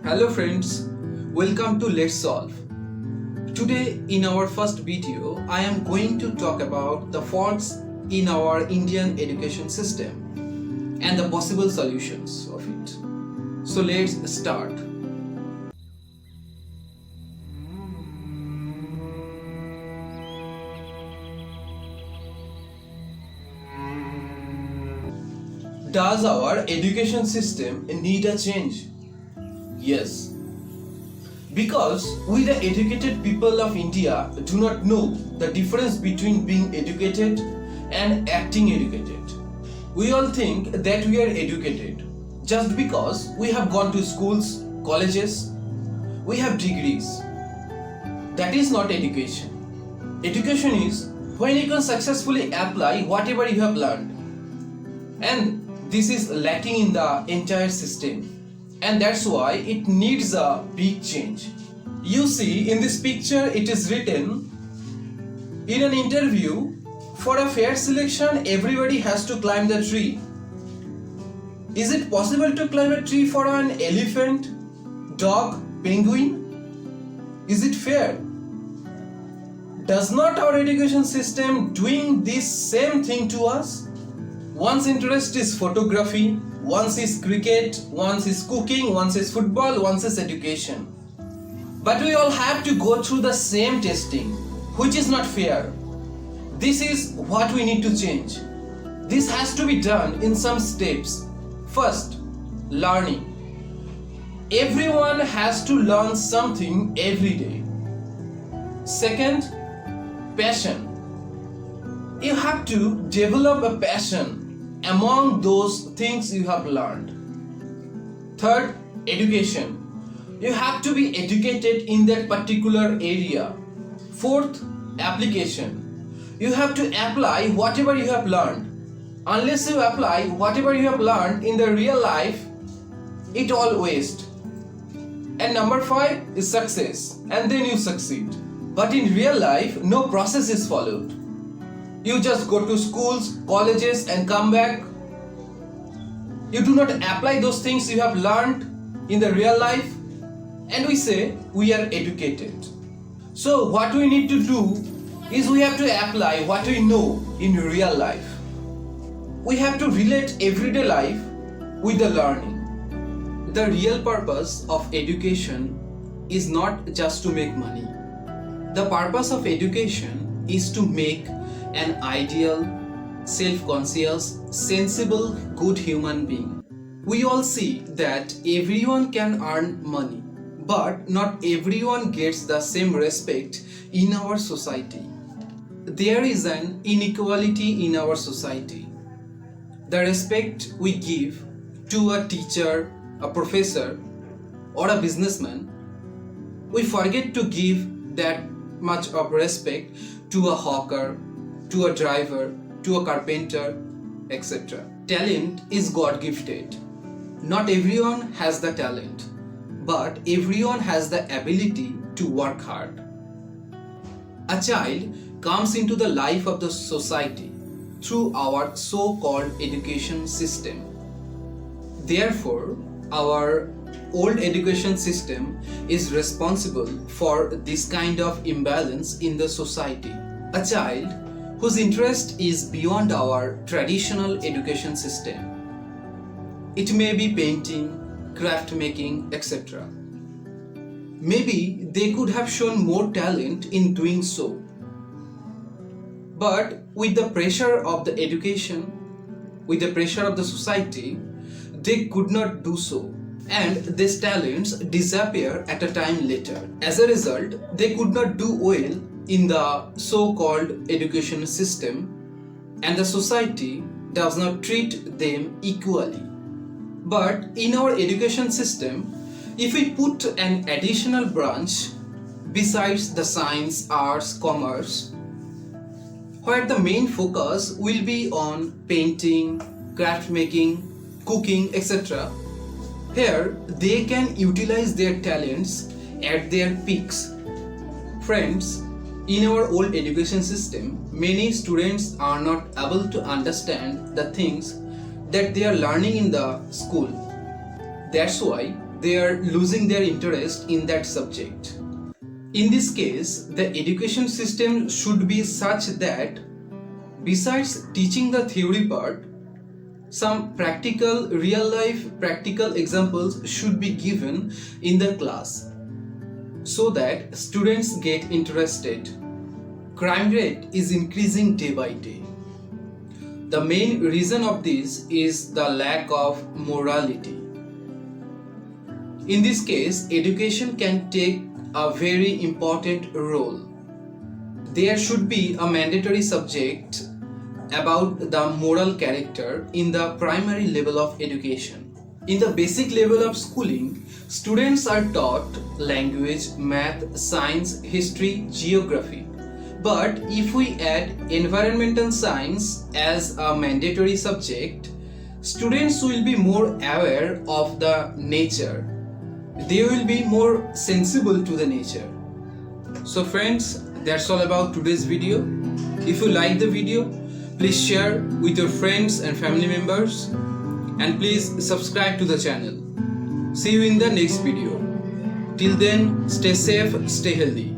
Hello friends, welcome to Let's Solve. Today in our first video, I am going to talk about the faults in our Indian education system and the possible solutions of it. So let's start. Does our education system need a change? Yes. Because we the educated people of India do not know the difference between being educated and acting educated. We all think that we are educated just because we have gone to schools, colleges, we have degrees. That is not education. Education is when you can successfully apply whatever you have learned. And this is lacking in the entire system. And that's why it needs a big change. You see in this picture it is written, in an interview, for a fair selection everybody has to climb the tree. Is it possible to climb a tree for an elephant, dog, penguin? Is it fair? Does not our education system doing this same thing to us? One's interest is photography, one's is cricket, one's is cooking, one's is football, one's is education. But we all have to go through the same testing, which is not fair. This is what we need to change. This has to be done in some steps. First, learning. Everyone has to learn something every day. Second, passion. You have to develop a passion among those things you have learned. Third, education. You have to be educated in that particular area. Fourth, application. You have to apply whatever you have learned. Unless you apply whatever you have learned in the real life, it all waste. And number 5 is success, and then you succeed. But in real life, no process is followed. You just go to schools, colleges and come back. You do not apply those things you have learned in the real life, and we say we are educated. So what we need to do is we have to apply what we know in real life. We have to relate everyday life with the learning. The real purpose of education is not just to make money. The purpose of education is to make an ideal, self-conscious, sensible, good human being. We all see that everyone can earn money, but not everyone gets the same respect in our society. There is an inequality in our society. The respect we give to a teacher, a professor, or a businessman, we forget to give that much of respect to a hawker, to a driver, to a carpenter, etc. Talent is God-gifted. Not everyone has the talent, but everyone has the ability to work hard. A child comes into the life of the society through our so-called education system. Therefore, our old education system is responsible for this kind of imbalance in the society. A child whose interest is beyond our traditional education system. It may be painting, craft making, etc. Maybe they could have shown more talent in doing so. But with the pressure of the education, with the pressure of the society, they could not do so. And these talents disappear at a time later. As a result, they could not do well in the so-called education system, and the society does not treat them equally. But in our education system, if we put an additional branch besides the science, arts, commerce, where the main focus will be on painting, craft making, cooking, etc., here they can utilize their talents at their peaks. Friends, in our old education system, many students are not able to understand the things that they are learning in the school. That's why they are losing their interest in that subject. In this case, the education system should be such that besides teaching the theory part, some practical, real life practical examples should be given in the class so that students get interested. Crime rate is increasing day by day. The main reason of this is the lack of morality. In this case, education can take a very important role. There should be a mandatory subject about the moral character in the primary level of education. In the basic level of schooling, students are taught language, math, science, history, geography. But if we add environmental science as a mandatory subject, students will be more aware of the nature. They will be more sensible to the nature. So friends, that's all about today's video. If you like the video, please share with your friends and family members, and please subscribe to the channel. See you in the next video. Till then, stay safe, stay healthy.